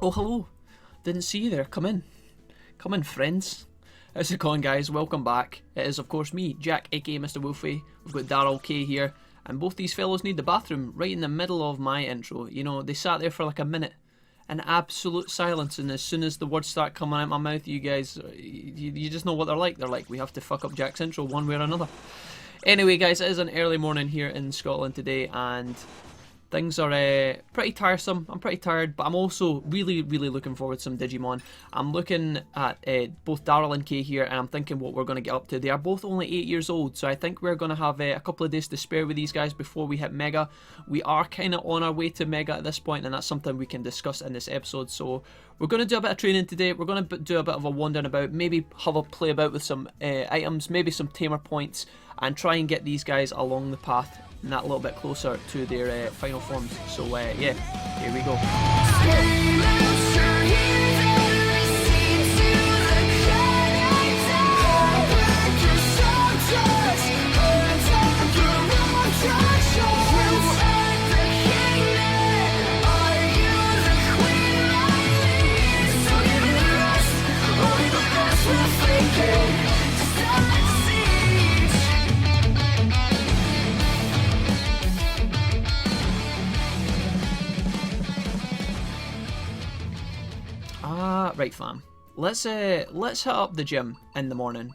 Oh, hello. Didn't see you there. Come in. Come in, friends. How's it going, guys? Welcome back. It is, of course, me, Jack, aka Mr. Wolfie. We've got Daryl K here, and both these fellows need the bathroom right in the middle of my intro. You know, they sat there for like a minute in absolute silence, and as soon as the words start coming out my mouth, you guys, you just know what they're like. They're like, we have to fuck up Jack's intro one way or another. Anyway, guys, it is an early morning here in Scotland today, and things are pretty tiresome. I'm pretty tired, but I'm also really looking forward to some Digimon. I'm looking at both Daryl and Kay here, and I'm thinking what we're going to get up to. They are both only 8 years old, so I think we're going to have a couple of days to spare with these guys before we hit Mega. We are kind of on our way to Mega at this point, and that's something we can discuss in this episode. So we're going to do a bit of training today. We're going to do a bit of a wandering about, maybe have a play about with some items, maybe some tamer points, and try and get these guys along the path and that a little bit closer to their final forms. So yeah, here we go. Right, fam. Let's hit up the gym in the morning,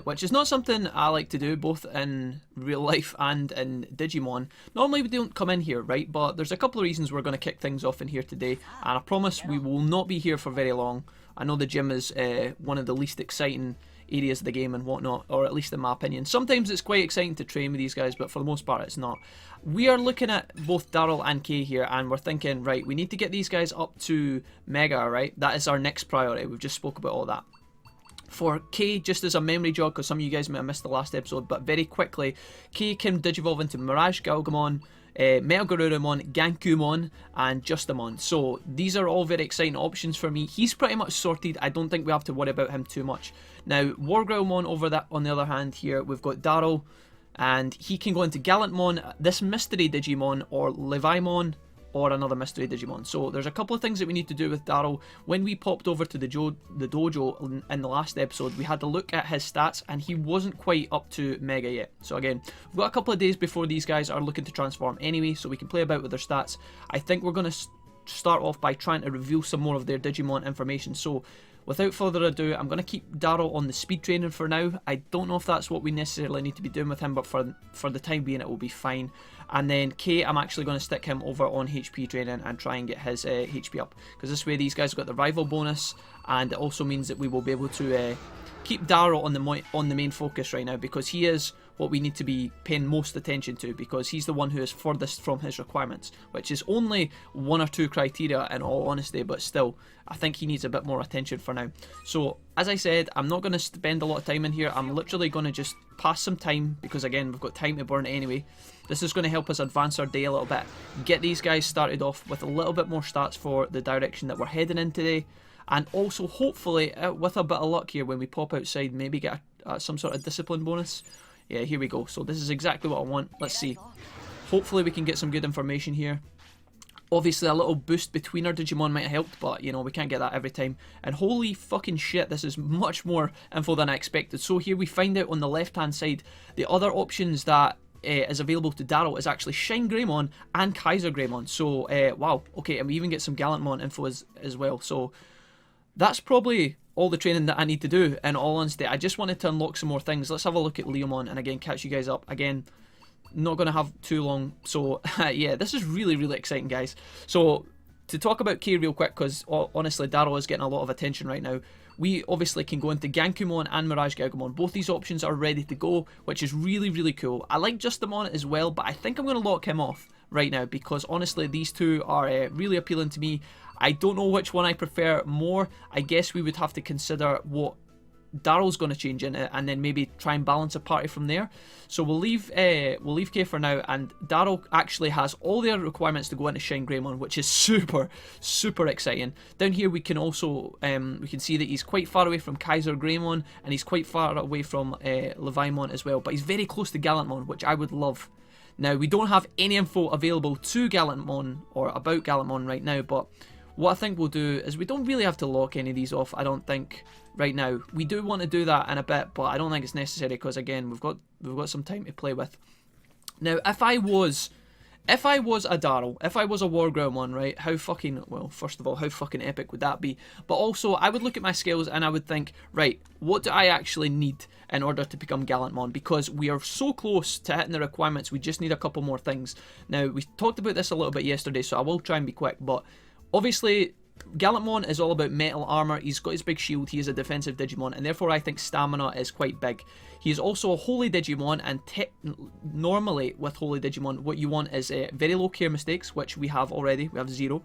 which is not something I like to do, both in real life and in Digimon. Normally we don't come in here, right? But there's a couple of reasons we're going to kick things off in here today, and I promise we will not be here for very long. I know the gym is one of the least exciting areas of the game and whatnot, or at least in my opinion. Sometimes it's quite exciting to train with these guys, but for the most part it's not. We are looking at both Daryl and Kay here, and we're thinking, right, we need to get these guys up to Mega, right? That is our next priority. We've just spoke about all that. For Kay, just as a memory jog, because some of you guys may have missed the last episode, but very quickly, Kay can digivolve into Mirage Galgamon, Metalgarurumon, Gankumon, and Justamon. So these are all very exciting options for me. He's pretty much sorted. I don't think we have to worry about him too much. Now, Wargrowlmon over that, on the other hand, here we've got Daryl, and he can go into Gallantmon, this mystery Digimon, or Leviamon, or another mystery Digimon. So there's a couple of things that we need to do with Daryl. When we popped over to the dojo in the last episode, we had to look at his stats, and he wasn't quite up to Mega yet. So again, we've got a couple of days before these guys are looking to transform anyway, so we can play about with their stats. I think we're going to start off by trying to reveal some more of their Digimon information. So without further ado, I'm going to keep Daryl on the speed training for now. I don't know if that's what we necessarily need to be doing with him, but for the time being it will be fine. And then Kay, I'm actually going to stick him over on HP training and try and get his HP up, because this way these guys have got the rival bonus, and it also means that we will be able to keep Daryl on the main focus right now, because he is what we need to be paying most attention to, because he's the one who is furthest from his requirements, which is only 1 or 2 criteria in all honesty, but still, I think he needs a bit more attention for now. So, as I said, I'm not going to spend a lot of time in here. I'm literally going to just pass some time, because again, we've got time to burn anyway. This is going to help us advance our day a little bit, get these guys started off with a little bit more stats for the direction that we're heading in today, and also hopefully, with a bit of luck here, when we pop outside, maybe get some sort of discipline bonus. Yeah, here we go. So this is exactly what I want. Let's see. Hopefully we can get some good information here. Obviously a little boost between our Digimon might have helped, but you know, we can't get that every time. And holy fucking shit, this is much more info than I expected. So here we find out on the left hand side, the other options that is available to Daryl is actually Shine Greymon and Kaiser Greymon. So wow, okay, and we even get some Gallantmon info as well. So that's probably all the training that I need to do, in all honesty. I just wanted to unlock some more things. Let's have a look at Leomon and again catch you guys up. Again, not going to have too long. So yeah, this is really exciting, guys. So to talk about Kay real quick, because honestly Daryl is getting a lot of attention right now. We obviously can go into Gankumon and Mirage Galgamon. Both these options are ready to go, which is really cool. I like Justamon as well, but I think I'm going to lock him off right now, because honestly these two are really appealing to me. I don't know which one I prefer more. I guess we would have to consider what Daryl's going to change in it, and then maybe try and balance a party from there. So we'll leave Kay for now, and Daryl actually has all their requirements to go into Shine Greymon, which is super exciting. Down here we can also we can see that he's quite far away from Kaiser Greymon, and he's quite far away from Leviamon as well, but he's very close to Gallantmon, which I would love. Now we don't have any info available to Gallantmon or about Gallantmon right now, but what I think we'll do is we don't really have to lock any of these off, I don't think, right now. We do want to do that in a bit, but I don't think it's necessary because, again, we've got some time to play with. Now, if I was a Darryl, if I was a Warground, right, how fucking, well, first of all, how fucking epic would that be? But also, I would look at my skills and I would think, right, what do I actually need in order to become Gallantmon? Because we are so close to hitting the requirements, we just need a couple more things. Now, we talked about this a little bit yesterday, so I will try and be quick, but obviously, Gallantmon is all about metal armor. He's got his big shield. He is a defensive Digimon, and therefore I think stamina is quite big. He is also a holy Digimon, and normally with holy Digimon, what you want is very low care mistakes, which we have already. We have 0.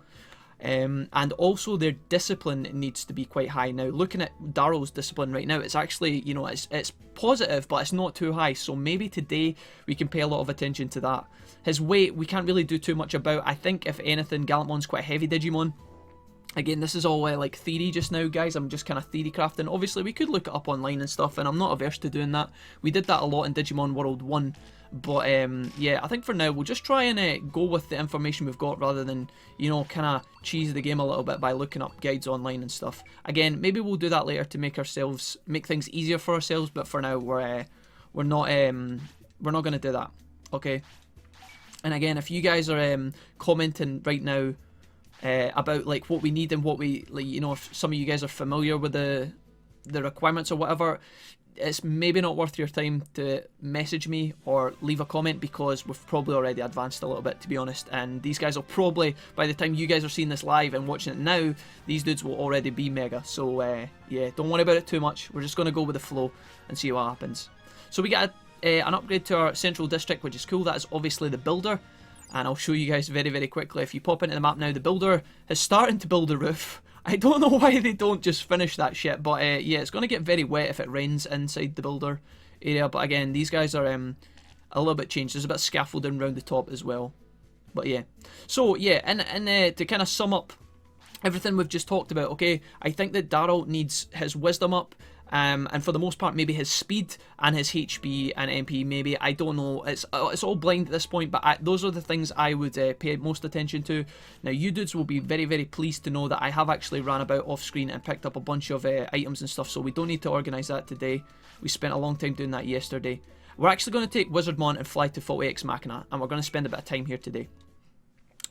And also their discipline needs to be quite high. Now, looking at Darrow's discipline right now, it's actually, you know, it's positive, but it's not too high. So maybe today we can pay a lot of attention to that. His weight, we can't really do too much about. I think, if anything, Gallantmon's quite a heavy Digimon. Again, this is all like theory just now, guys. I'm just kind of theory crafting. Obviously, we could look it up online and stuff, and I'm not averse to doing that. We did that a lot in Digimon World 1. But, yeah, I think for now, we'll just try and go with the information we've got rather than, you know, kind of cheese the game a little bit by looking up guides online and stuff. Again, maybe we'll do that later to make things easier for ourselves, but for now, we're not going to do that, okay? And again, if you guys are commenting right now about like what we need and what we, like, you know, if some of you guys are familiar with the requirements or whatever, it's maybe not worth your time to message me or leave a comment, because we've probably already advanced a little bit, to be honest, and these guys will probably, by the time you guys are seeing this live and watching it now, these dudes will already be mega. So yeah, don't worry about it too much. We're just going to go with the flow and see what happens. So we got an upgrade to our central district, which is cool. That is obviously the Boulder, and I'll show you guys very, very quickly. If you pop into the map now, the Boulder is starting to build a roof. I don't know why they don't just finish that shit, but yeah, it's going to get very wet if it rains inside the Boulder area. But again, these guys are a little bit changed. There's a bit of scaffolding around the top as well. But yeah, so yeah, and to kind of sum up everything we've just talked about, okay, I think that Darryl needs his wisdom up. And for the most part, maybe his speed and his HP and MP, maybe, I don't know, it's all blind at this point, but those are the things I would pay most attention to. Now, you dudes will be very, very pleased to know that I have actually ran about off screen and picked up a bunch of items and stuff, so we don't need to organise that today. We spent a long time doing that yesterday. We're actually going to take Wizardmon and fly to fortieth Machina, and we're going to spend a bit of time here today.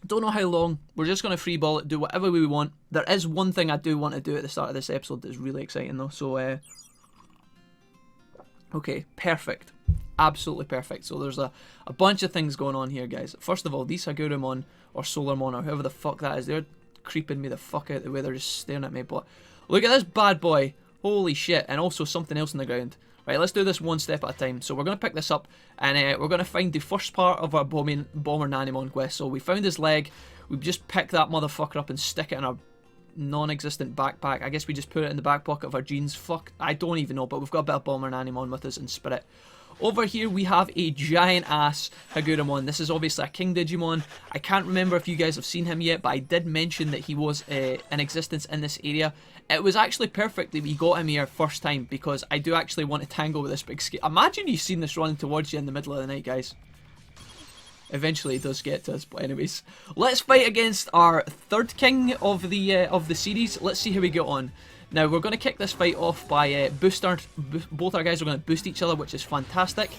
Don't know how long. We're just going to freeball it, do whatever we want. There is one thing I do want to do at the start of this episode that's really exciting though. So, okay, perfect. Absolutely perfect. So there's a bunch of things going on here, guys. First of all, these Hagurumon or Solarmon or whoever the fuck that is, they're creeping me the fuck out the way. They're just staring at me. But look at this bad boy. Holy shit. And also something else on the ground. Right, let's do this one step at a time. So we're going to pick this up, and we're going to find the first part of our Bomber Nanimon quest. So we found his leg. We just pick that motherfucker up and stick it in our non-existent backpack. I guess we just put it in the back pocket of our jeans. Fuck, I don't even know, but we've got a bit of Bomber Nanimon with us in spirit. Over here we have a giant ass Hagurumon. This is obviously a King Digimon. I can't remember if you guys have seen him yet, but I did mention that he was in existence in this area. It was actually perfect that we got him here first time, because I do actually want to tangle with this big scale. Imagine you've seen this running towards you in the middle of the night, guys. Eventually it does get to us, but anyways. Let's fight against our third king of the series. Let's see how we get on. Now, we're going to kick this fight off by both our guys are going to boost each other, which is fantastic.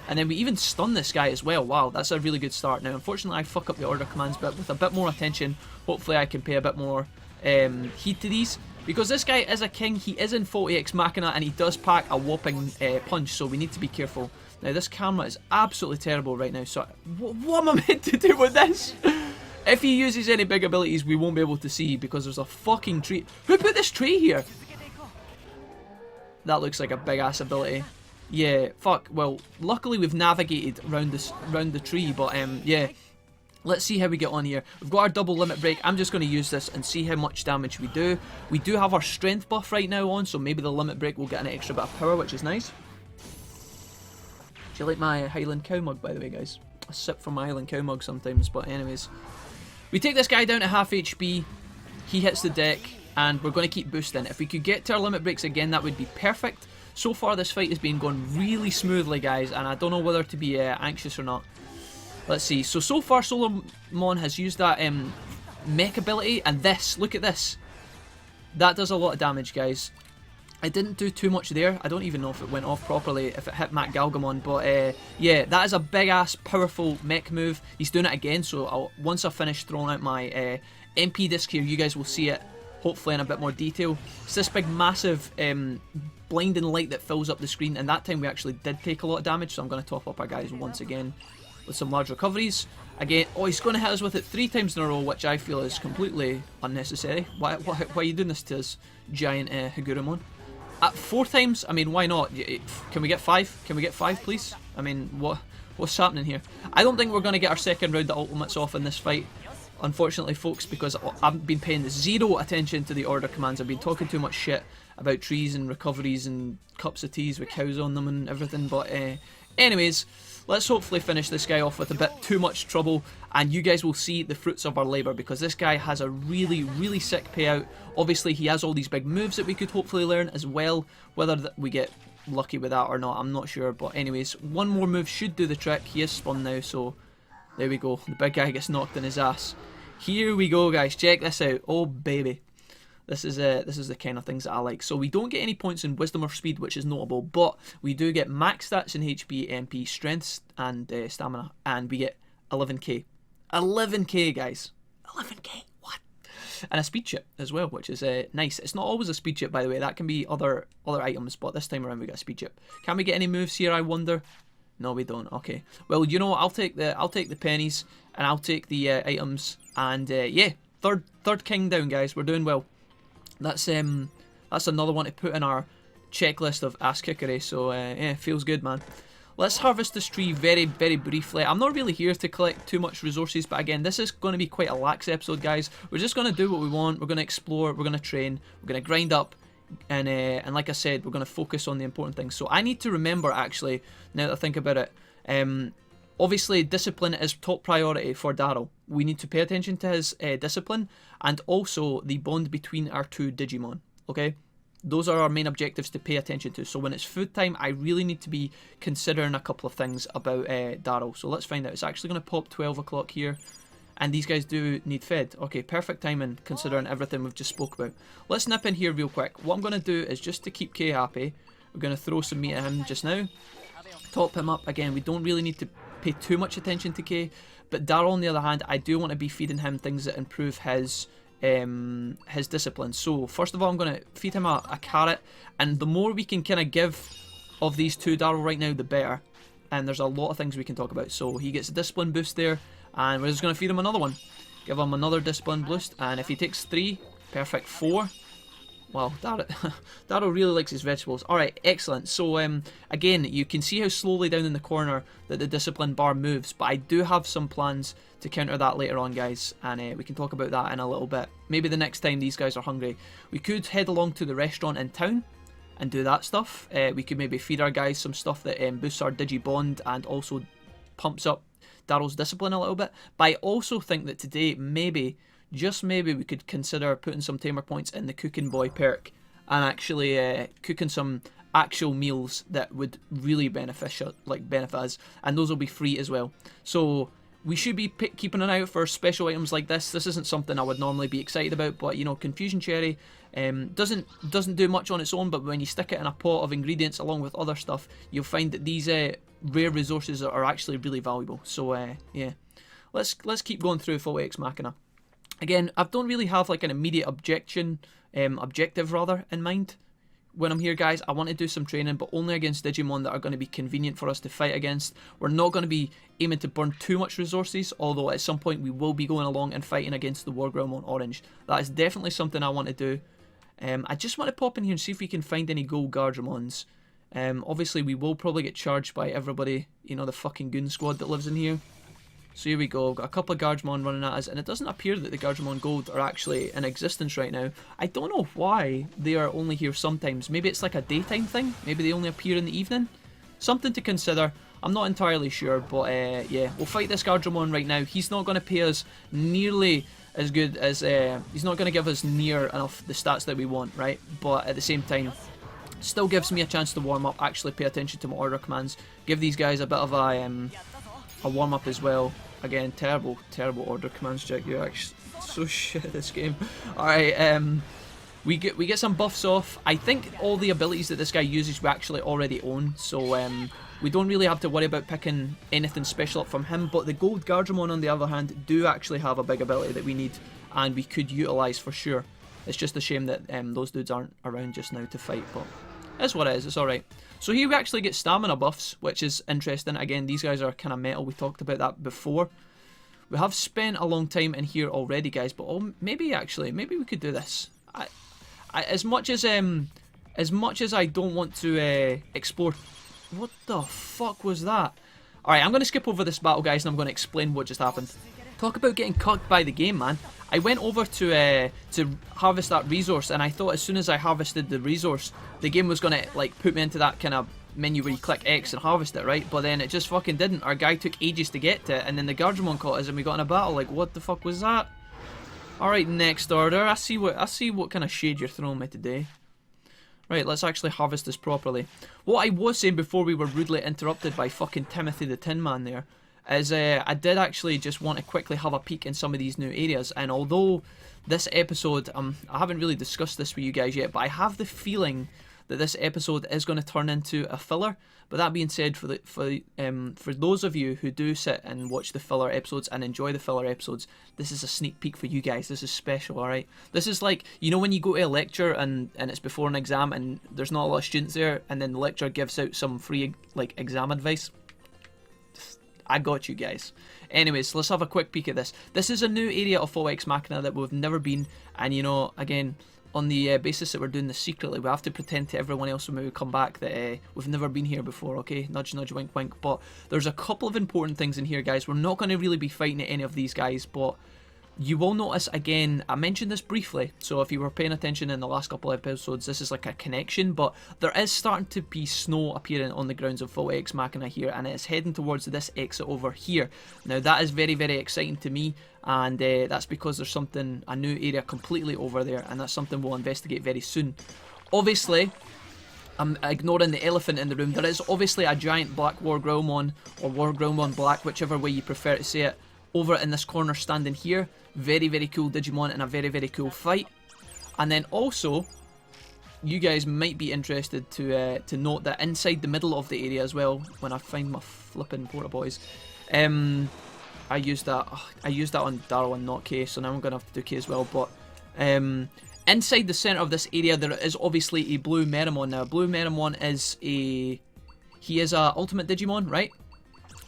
And then we even stun this guy as well. Wow, that's a really good start. Now, unfortunately, I fuck up the order commands, but with a bit more attention, hopefully I can pay a bit more heed to these. Because this guy is a king, he is in fortieth Machina, and he does pack a whopping punch, so we need to be careful. Now, this camera is absolutely terrible right now, so what am I meant to do with this? If he uses any big abilities, we won't be able to see, because there's a fucking tree. Who put this tree here? That looks like a big ass ability. Yeah, fuck. Well, luckily we've navigated around the tree, but yeah. Let's see how we get on here. We've got our double limit break. I'm just going to use this and see how much damage we do. We do have our strength buff right now on, so maybe the limit break will get an extra bit of power, which is nice. Do you like my Highland Cow mug, by the way, guys? I sip from my Highland Cow mug sometimes, but anyways. We take this guy down to half HP. He hits the deck, and we're going to keep boosting. If we could get to our limit breaks again, that would be perfect. So far, this fight has been going really smoothly, guys, and I don't know whether to be anxious or not. Let's see. So far, Solarmon has used that mech ability, and this, look at this. That does a lot of damage, guys. It didn't do too much there. I don't even know if it went off properly, if it hit Mac Galgamon, but yeah, that is a big-ass, powerful mech move. He's doing it again, so once I finish throwing out my MP disc here, you guys will see it, hopefully in a bit more detail. It's this big, massive, blinding light that fills up the screen, and that time we actually did take a lot of damage, so I'm going to top up our guys once again with some large recoveries. Again, oh, he's going to hit us with it 3 times in a row, which I feel is completely unnecessary. Why are you doing this to us, giant Higurumon? At 4 times, I mean, why not? Can we get 5? Can we get 5, please? I mean, what's happening here? I don't think we're going to get our second round of ultimates off in this fight, unfortunately, folks, because I've been paying 0 attention to the order commands. I've been talking too much shit about trees and recoveries and cups of teas with cows on them and everything, but anyways, let's hopefully finish this guy off with a bit too much trouble, and you guys will see the fruits of our labour, because this guy has a really, really sick payout. Obviously, he has all these big moves that we could hopefully learn as well. Whether we get lucky with that or not, I'm not sure, but anyways, one more move should do the trick. He is spun now, so there we go. The big guy gets knocked in his ass. Here we go, guys. Check this out. Oh, baby. This is the kind of things that I like. So we don't get any points in wisdom or speed, which is notable, but we do get max stats in HP, MP, strength, and stamina, and we get 11k. 11k, guys. 11k. What? And a speed chip as well, which is nice. It's not always a speed chip, by the way. That can be other items, but this time around we got a speed chip. Can we get any moves here, I wonder? No, we don't. Okay. Well, you know what? I'll take the pennies, and I'll take the items, and yeah, third king down, guys. We're doing well. That's another one to put in our checklist of ass kickery, so yeah, feels good, man. Let's harvest this tree very, very briefly. I'm not really here to collect too much resources, but again, this is going to be quite a lax episode, guys. We're just going to do what we want. We're going to explore, we're going to train, we're going to grind up, and like I said, we're going to focus on the important things. So I need to remember, actually, now that I think about it, obviously, discipline is top priority for Daryl. We need to pay attention to his discipline, and also the bond between our 2 Digimon, okay? Those are our main objectives to pay attention to. So when it's food time, I really need to be considering a couple of things about Daryl. So let's find out. It's actually going to pop 12 o'clock here, and these guys do need fed. Okay, perfect timing considering everything we've just spoke about. Let's nip in here real quick. What I'm going to do is, just to keep Kay happy, we're going to throw some meat at him just now. Top him up. Again, we don't really need to pay too much attention to Kay, but Daryl, on the other hand, I do want to be feeding him things that improve his discipline. So first of all, I'm going to feed him a carrot, and the more we can kind of give of these to Daryl right now, the better. And there's a lot of things we can talk about. So he gets a discipline boost there, and we're just going to feed him another one. Give him another discipline boost, and if he takes 3, perfect, 4. Well, Daryl really likes his vegetables. Alright, excellent. So, again, you can see how slowly down in the corner that the discipline bar moves, but I do have some plans to counter that later on, guys, and we can talk about that in a little bit. Maybe the next time these guys are hungry. We could head along to the restaurant in town and do that stuff. We could maybe feed our guys some stuff that boosts our Digibond and also pumps up Daryl's discipline a little bit. But I also think that today, maybe, just maybe, we could consider putting some tamer points in the cooking boy perk and actually cooking some actual meals that would really benefit us, and those will be free as well. So we should be keeping an eye out for special items like this. This isn't something I would normally be excited about, but you know, Confusion Cherry doesn't do much on its own, but when you stick it in a pot of ingredients along with other stuff, you'll find that these rare resources are actually really valuable. So yeah, let's keep going through Full Ex Machina. Again, I don't really have like an immediate objective rather in mind when I'm here, guys. I want to do some training, but only against Digimon that are going to be convenient for us to fight against. We're not going to be aiming to burn too much resources, although at some point we will be going along and fighting against the Wargreymon on Orange. That is definitely something I want to do. I just want to pop in here and see if we can find any gold Guardiamons. Obviously, we will probably get charged by everybody, you know, the fucking goon squad that lives in here. So here we go, we've got a couple of Guardiamon running at us, and it doesn't appear that the Guardiamon Gold are actually in existence right now. I don't know why they are only here sometimes. Maybe it's like a daytime thing? Maybe they only appear in the evening? Something to consider. I'm not entirely sure, but yeah, we'll fight this Guardiamon right now. He's not going to pay us nearly as good as... he's not going to give us near enough the stats that we want, right? But at the same time, still gives me a chance to warm up, actually pay attention to my order commands, give these guys a bit of a warm up as well. Again, terrible order commands check. You actually So shit at this game. Alright, we get some buffs off. I think all the abilities that this guy uses we actually already own, so we don't really have to worry about picking anything special up from him, but the gold Guardiamon on the other hand do actually have a big ability that we need and we could utilise for sure. It's just a shame that those dudes aren't around just now to fight, but that's what it is, it's alright. So here we actually get stamina buffs, which is interesting. Again, these guys are kind of metal, we talked about that before. We have spent a long time in here already, guys, but maybe we could do this. As much as I don't want to explore. What the fuck was that? Alright, I'm going to skip over this battle, guys, and I'm going to explain what just happened. Talk about getting cucked by the game, man. I went over to harvest that resource, and I thought as soon as I harvested the resource, the game was going to like put me into that kind of menu where you click X and harvest it, right? But then it just fucking didn't. Our guy took ages to get to it, and then the Guardiamon caught us and we got in a battle. Like, what the fuck was that? Alright, Next Order. I see what kind of shade you're throwing me today. Right, let's actually harvest this properly. What I was saying before we were rudely interrupted by fucking Timothy the Tin Man there is I did actually just want to quickly have a peek in some of these new areas, and although this episode, I haven't really discussed this with you guys yet, but I have the feeling that this episode is going to turn into a filler. But that being said, for those of you who do sit and watch the filler episodes and enjoy the filler episodes, this is a sneak peek for you guys. This is special, alright? This is like, you know when you go to a lecture and it's before an exam and there's not a lot of students there, and then the lecturer gives out some free like exam advice? I got you guys. Anyways, let's have a quick peek at this. This is a new area of FILLER Machina that we've never been, and you know, again, on the basis that we're doing this secretly, we have to pretend to everyone else when we come back that we've never been here before, okay? Nudge, nudge, wink, wink. But there's a couple of important things in here, guys. We're not going to really be fighting any of these guys, but you will notice, again, I mentioned this briefly, so if you were paying attention in the last couple of episodes, this is like a connection, but there is starting to be snow appearing on the grounds of FILLER Machina here, and it's heading towards this exit over here. Now, that is very, very exciting to me, and that's because there's a new area completely over there, and that's something we'll investigate very soon. Obviously, I'm ignoring the elephant in the room. There is obviously a giant black War Growlmon, or War Growlmon Black, whichever way you prefer to say it, over in this corner standing here. Very, very cool Digimon in a very, very cool fight. And then also, you guys might be interested to note that inside the middle of the area as well, when I find my flipping Porta Boys, I used that on Darrow and not K, so now I'm going to have to do K as well. But inside the centre of this area, there is obviously a blue Meramon. Now, blue Meramon is he is a ultimate Digimon, right?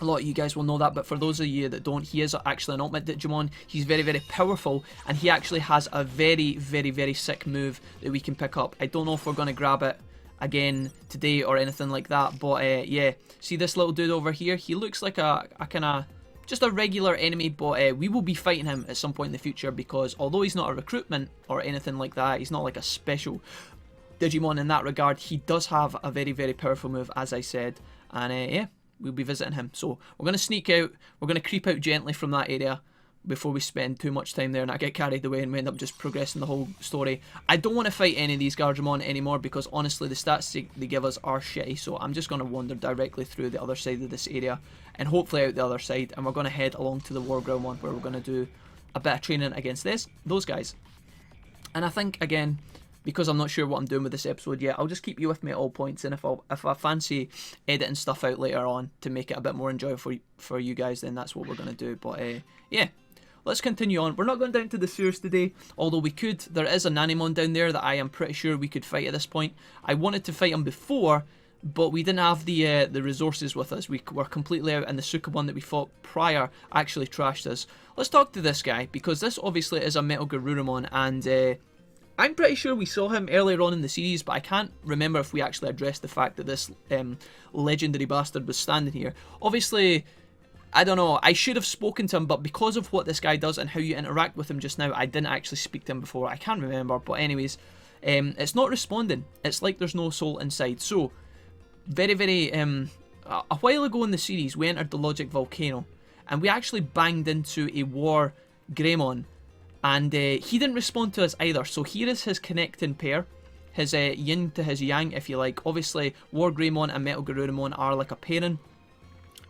A lot of you guys will know that, but for those of you that don't, he is actually an ultimate Digimon. He's very, very powerful, and he actually has a very, very, very sick move that we can pick up. I don't know if we're going to grab it again today or anything like that, but yeah. See this little dude over here? He looks like a kind of just a regular enemy, but we will be fighting him at some point in the future, because although he's not a recruitment or anything like that, he's not like a special Digimon in that regard, he does have a very, very powerful move, as I said, and yeah. We'll be visiting him. So we're going to sneak out, we're going to creep out gently from that area before we spend too much time there and I get carried away and we end up just progressing the whole story. I don't want to fight any of these Guardiamon anymore, because honestly the stats they give us are shitty, so I'm just going to wander directly through the other side of this area and hopefully out the other side, and we're going to head along to the War Growlmon where we're going to do a bit of training against those guys. And I think, again, because I'm not sure what I'm doing with this episode yet, I'll just keep you with me at all points, and if I fancy editing stuff out later on to make it a bit more enjoyable for you guys, then that's what we're going to do. But yeah, let's continue on. We're not going down to the sewers today, although we could. There is a Nanimon down there that I am pretty sure we could fight at this point. I wanted to fight him before, but we didn't have the resources with us. We were completely out, and the Sukumon that we fought prior actually trashed us. Let's talk to this guy, because this obviously is a Metal Garurumon, and I'm pretty sure we saw him earlier on in the series, but I can't remember if we actually addressed the fact that this legendary bastard was standing here. Obviously, I don't know, I should have spoken to him, but because of what this guy does and how you interact with him just now, I didn't actually speak to him before. I can't remember, but anyways, it's not responding. It's like there's no soul inside. So, very, very, a while ago in the series, we entered the Logic Volcano, and we actually banged into a War Greymon. And he didn't respond to us either, so here is his connecting pair, his yin to his yang, if you like. Obviously, War Greymon and Metal Garurumon are like a pairing,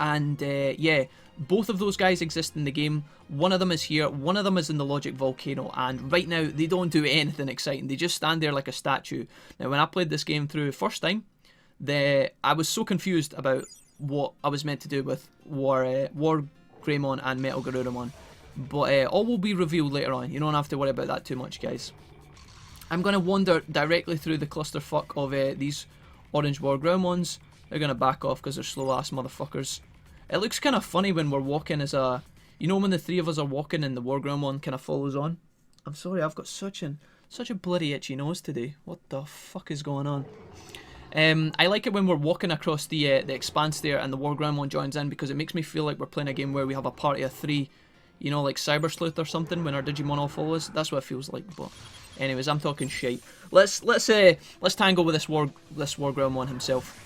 And yeah, both of those guys exist in the game. One of them is here, one of them is in the Logic Volcano, and right now they don't do anything exciting. They just stand there like a statue. Now when I played this game through first time, I was so confused about what I was meant to do with War Greymon and Metal Garurumon. But all will be revealed later on. You don't have to worry about that too much, guys. I'm going to wander directly through the clusterfuck of these orange War Greymons. They're going to back off because they're slow-ass motherfuckers. It looks kind of funny when we're walking as a... You know when the three of us are walking and the War Greymon kind of follows on? I'm sorry, I've got such a bloody itchy nose today. What the fuck is going on? I like it when we're walking across the expanse there and the War Greymon joins in, because it makes me feel like we're playing a game where we have a party of 3. You know, like Cyber Sleuth or something, when our Digimon all follow us. That's what it feels like. But anyways, I'm talking shite. Let's tangle with this War Greymon himself.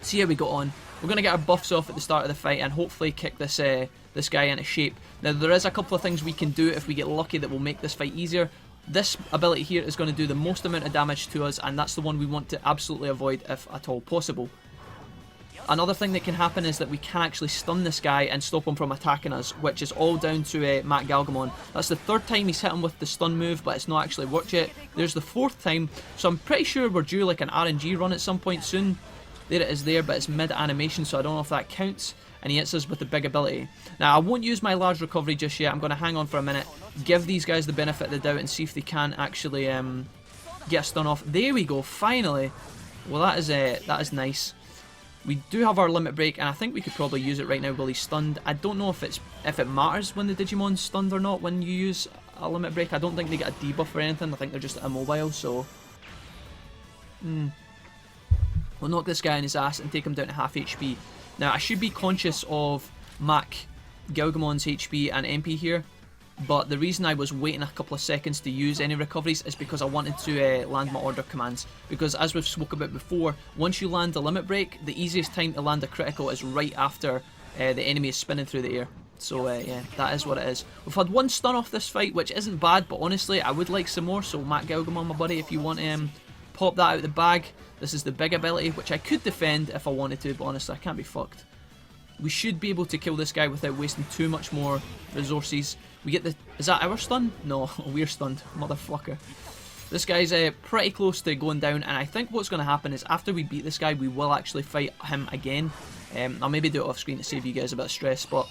See how we got on. We're gonna get our buffs off at the start of the fight and hopefully kick this this guy into shape. Now there is a couple of things we can do if we get lucky that will make this fight easier. This ability here is going to do the most amount of damage to us, and that's the one we want to absolutely avoid if at all possible. Another thing that can happen is that we can actually stun this guy and stop him from attacking us, which is all down to Matt Galgamon. That's the 3rd time he's hit him with the stun move, but it's not actually worked yet. There's the 4th time, so I'm pretty sure we're due like an RNG run at some point soon. There it is there, but it's mid-animation, so I don't know if that counts. And he hits us with the big ability. Now, I won't use my large recovery just yet. I'm going to hang on for a minute, give these guys the benefit of the doubt, and see if they can actually get a stun off. There we go, finally. Well, that is nice. We do have our limit break, and I think we could probably use it right now while he's stunned. I don't know if it matters when the Digimon's stunned or not when you use a limit break. I don't think they get a debuff or anything. I think they're just immobile, so... We'll knock this guy on his ass and take him down to half HP. Now, I should be conscious of Mac Galgamon's HP and MP here, but the reason I was waiting a couple of seconds to use any recoveries is because I wanted to land my order commands. Because as we've spoke about before, once you land a limit break, the easiest time to land a critical is right after the enemy is spinning through the air. So yeah, that is what it is. We've had 1 stun off this fight, which isn't bad, but honestly, I would like some more. So Mac Galgamon, my buddy, if you want to pop that out of the bag. This is the big ability, which I could defend if I wanted to, but honestly, I can't be fucked. We should be able to kill this guy without wasting too much more resources. We get the... Is that our stun? No, we're stunned. Motherfucker. This guy's pretty close to going down, and I think what's going to happen is after we beat this guy, we will actually fight him again. I'll maybe do it off screen to save you guys a bit of stress, but...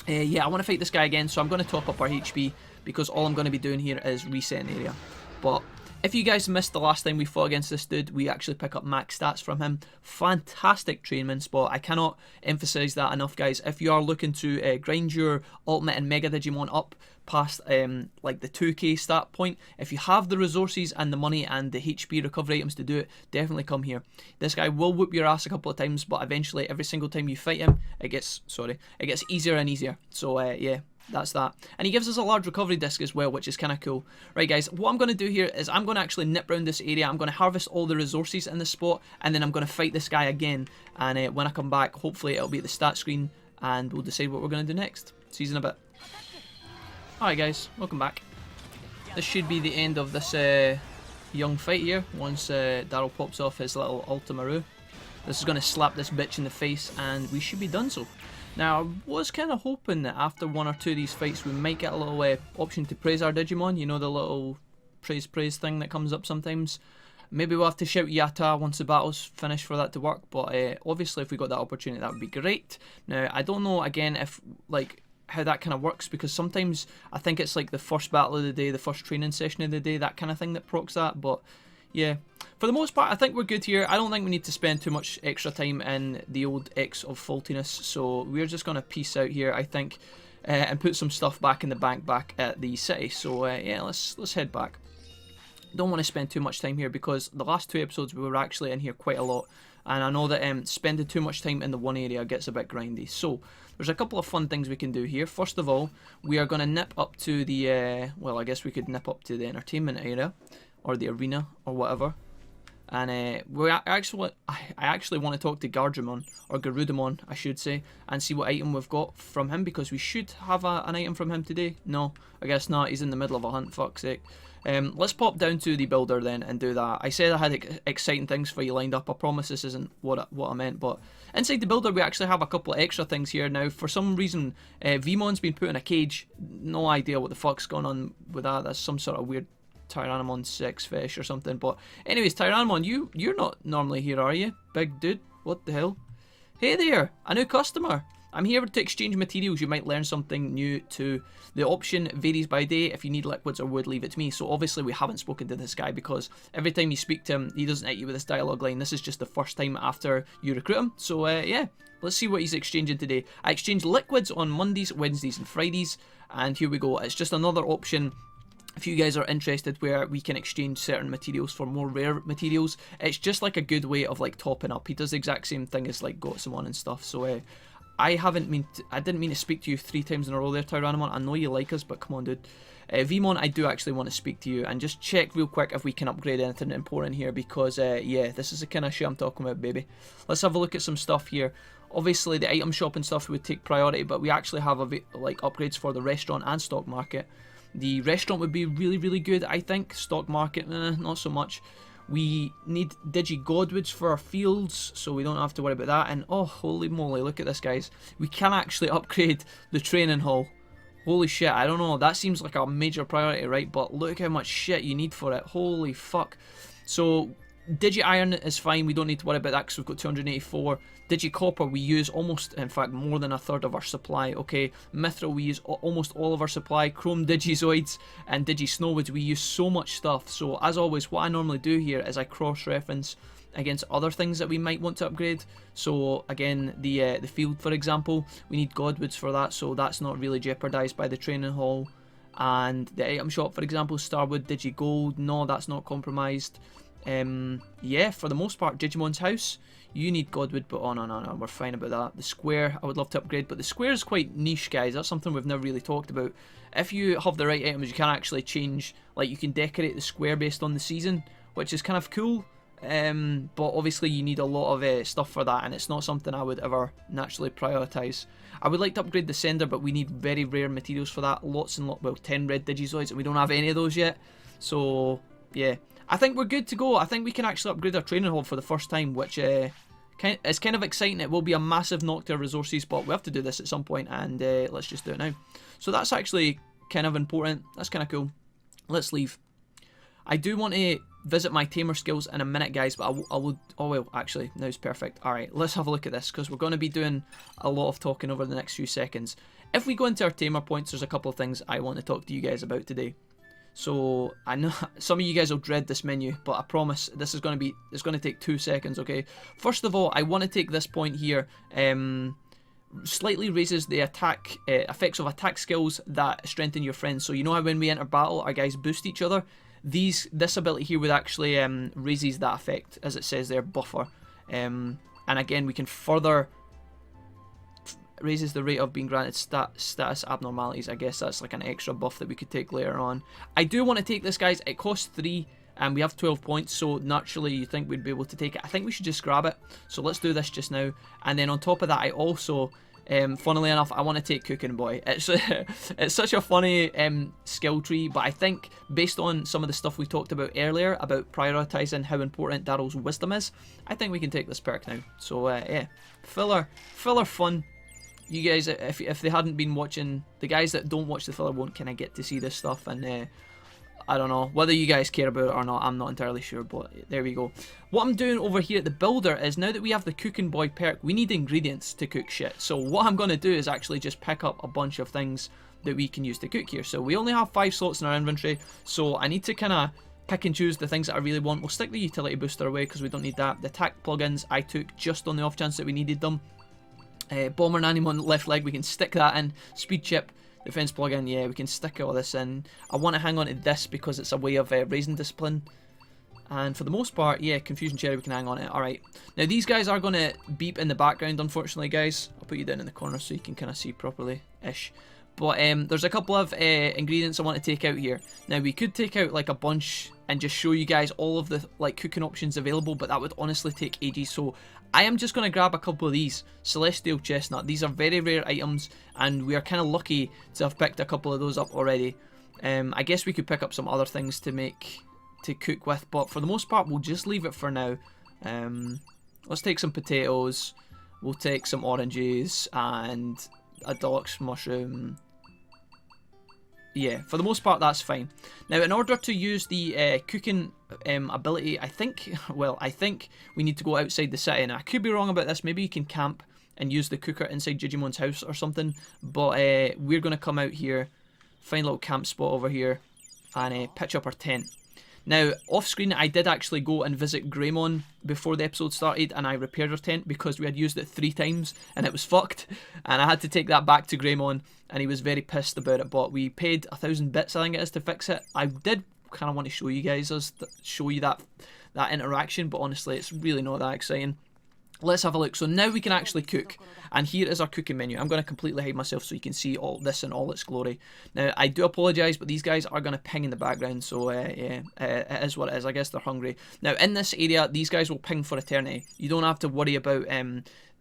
yeah, I want to fight this guy again, so I'm going to top up our HP, because all I'm going to be doing here is resetting area. But... if you guys missed the last time we fought against this dude, we actually pick up max stats from him. Fantastic trainment spot. I cannot emphasize that enough, guys. If you are looking to grind your Ultimate and Mega Digimon up past like the 2k stat point, if you have the resources and the money and the HP recovery items to do it, definitely come here. This guy will whoop your ass a couple of times, but eventually every single time you fight him, it gets easier and easier. So yeah. That's that. And he gives us a large recovery disc as well, which is kind of cool. Right, guys, what I'm going to do here is I'm going to actually nip around this area. I'm going to harvest all the resources in this spot, and then I'm going to fight this guy again. And when I come back, hopefully it'll be at the stat screen, and we'll decide what we're going to do next. See you in a bit. Alright, guys, welcome back. This should be the end of this young fight here, once Daryl pops off his little Ultimaru. This is going to slap this bitch in the face, and we should be done so. Now, I was kind of hoping that after 1 or 2 of these fights we might get a little option to praise our Digimon. You know, the little praise thing that comes up sometimes. Maybe we'll have to shout Yatta once the battle's finished for that to work, but obviously if we got that opportunity that would be great. Now, I don't know again if, like, how that kind of works, because sometimes I think it's like the first battle of the day, the first training session of the day, that kind of thing that procs that, but yeah. For the most part, I think we're good here. I don't think we need to spend too much extra time in the old X of faultiness, so we're just going to peace out here, I think, and put some stuff back in the bank back at the city. So yeah, let's head back. Don't want to spend too much time here, because the last 2 episodes we were actually in here quite a lot, and I know that spending too much time in the one area gets a bit grindy. So there's a couple of fun things we can do here. First of all, we are going to nip up to the, well, I guess we could nip up to the entertainment area, or the arena, or whatever. And I actually want to talk to Garjamon, or Garudamon, I should say, and see what item we've got from him, because we should have an item from him today. No, I guess not. He's in the middle of a hunt, fuck's sake. Let's pop down to the builder then and do that. I said I had exciting things for you lined up. I promise this isn't what I meant, but inside the builder we actually have a couple of extra things here. Now, for some reason, Vmon's been put in a cage. No idea what the fuck's going on with that. That's some sort of weird Tyrannomon 6 fish or something. But anyways, Tyrannomon, you're not normally here, are you? Big dude, what the hell? Hey there, a new customer. I'm here to exchange materials. You might learn something new too. The option varies by day. If you need liquids or wood, leave it to me. So obviously we haven't spoken to this guy because every time you speak to him, he doesn't hit you with this dialogue line. This is just the first time after you recruit him. So yeah, let's see what he's exchanging today. I exchange liquids on Mondays, Wednesdays and Fridays. And here we go. It's just another option if you guys are interested where we can exchange certain materials for more rare materials. It's just like a good way of like topping up. He does the exact same thing as like Gotsumon and stuff. So I didn't mean to speak to you 3 times in a row there, Tyrannomon. I know you like us, but come on, dude. Vmon, I do actually want to speak to you and just check real quick if we can upgrade anything important here because, yeah, this is the kind of shit I'm talking about, baby. Let's have a look at some stuff here. Obviously, the item shop and stuff would take priority, but we actually have like upgrades for the restaurant and stock market. The restaurant would be really, really good, I think. Stock market, not so much. We need Digi-Godwoods for our fields, so we don't have to worry about that. And oh, holy moly, look at this, guys. We can actually upgrade the training hall. Holy shit, I don't know. That seems like a major priority, right? But look how much shit you need for it. Holy fuck. So Digi-Iron is fine. We don't need to worry about that because we've got 284. Digi-Copper, we use almost, in fact, more than a third of our supply. Okay, Mithril, we use almost all of our supply. Chrome Digizoids and Digi-Snowwoods, we use so much stuff. So, as always, what I normally do here is I cross-reference against other things that we might want to upgrade. So, again, the field, for example, we need Godwoods for that, so that's not really jeopardised by the training hall. And the item shop, for example, Starwood, Digi-Gold, no, that's not compromised. Yeah, for the most part, Jijimon's house, you need Godwood, but oh no, we're fine about that. The square, I would love to upgrade, but the square is quite niche, guys. That's something we've never really talked about. If you have the right items, you can actually change, like you can decorate the square based on the season, which is kind of cool. But obviously you need a lot of stuff for that, and it's not something I would ever naturally prioritise. I would like to upgrade the sender, but we need very rare materials for that. Lots and lots, well, 10 red Digizoids, and we don't have any of those yet. So, yeah. I think we're good to go. I think we can actually upgrade our training hall for the first time, which is kind of exciting. It will be a massive knock to our resources, but we have to do this at some point, and let's just do it now. So that's actually kind of important. That's kind of cool. Let's leave. I do want to visit my tamer skills in a minute, guys, but I would... Oh, well, actually, now's perfect. Alright, let's have a look at this, because we're going to be doing a lot of talking over the next few seconds. If we go into our tamer points, there's a couple of things I want to talk to you guys about today. So, I know some of you guys will dread this menu, but I promise this is going to be... It's going to take 2 seconds, okay? First of all, I want to take this point here... slightly raises the attack effects of attack skills that strengthen your friends. So you know how when we enter battle, our guys boost each other? This ability here would actually raises that effect, as it says there, buffer. And again, we can further raises the rate of being granted status abnormalities. I guess that's like an extra buff that we could take later on. I do want to take this, guys. It costs 3 and we have 12 points, so naturally you think we'd be able to take it. I think we should just grab it. So let's do this just now. And then on top of that, I also... funnily enough, I want to take Cooking Boy. It's such a funny skill tree, but I think based on some of the stuff we talked about earlier about prioritising how important Daryl's wisdom is, I think we can take this perk now. So yeah, filler fun. You guys, if they hadn't been watching, the guys that don't watch the filler won't kind of get to see this stuff, and I don't know whether you guys care about it or not. I'm not entirely sure, but there we go. What I'm doing over here at the builder is, now that we have the Cooking Boy perk, we need ingredients to cook shit. So what I'm going to do is actually just pick up a bunch of things that we can use to cook here. So we only have 5 slots in our inventory, so I need to kind of pick and choose the things that I really want. We'll stick the utility booster away because we don't need that. The attack plugins I took just on the off chance that we needed them. Bomber and Animon left leg, we can stick that in. Speed chip. Defense plugin, yeah, we can stick all this in. I want to hang on to this because it's a way of raising discipline. And for the most part, yeah, Confusion Cherry, we can hang on to it. Alright. Now, these guys are going to beep in the background, unfortunately, guys. I'll put you down in the corner so you can kind of see properly-ish. But there's a couple of ingredients I want to take out here. Now, we could take out like a bunch and just show you guys all of the like cooking options available, but that would honestly take ages. So I am just going to grab a couple of these. Celestial Chestnut. These are very rare items, and we are kind of lucky to have picked a couple of those up already. I guess we could pick up some other things to cook with, but for the most part, we'll just leave it for now. Let's take some potatoes. We'll take some oranges and a deluxe mushroom. Yeah, for the most part, that's fine. Now, in order to use the cooking ability, I think we need to go outside the city. Now, I could be wrong about this. Maybe you can camp and use the cooker inside Jijimon's house or something. But we're going to come out here, find a little camp spot over here, and pitch up our tent. Now, off screen, I did actually go and visit Greymon before the episode started, and I repaired our tent because we had used it 3 times and it was fucked. And I had to take that back to Greymon, and he was very pissed about it. But we paid 1,000 bits, I think it is, to fix it. I did kind of want to show you guys that interaction, but honestly, it's really not that exciting. Let's have a look. So now we can actually cook, and here is our cooking menu. I'm going to completely hide myself so you can see all this in all its glory. Now, I do apologise, but these guys are going to ping in the background, so yeah, it is what it is. I guess they're hungry. Now, in this area, these guys will ping for eternity. You don't have to worry about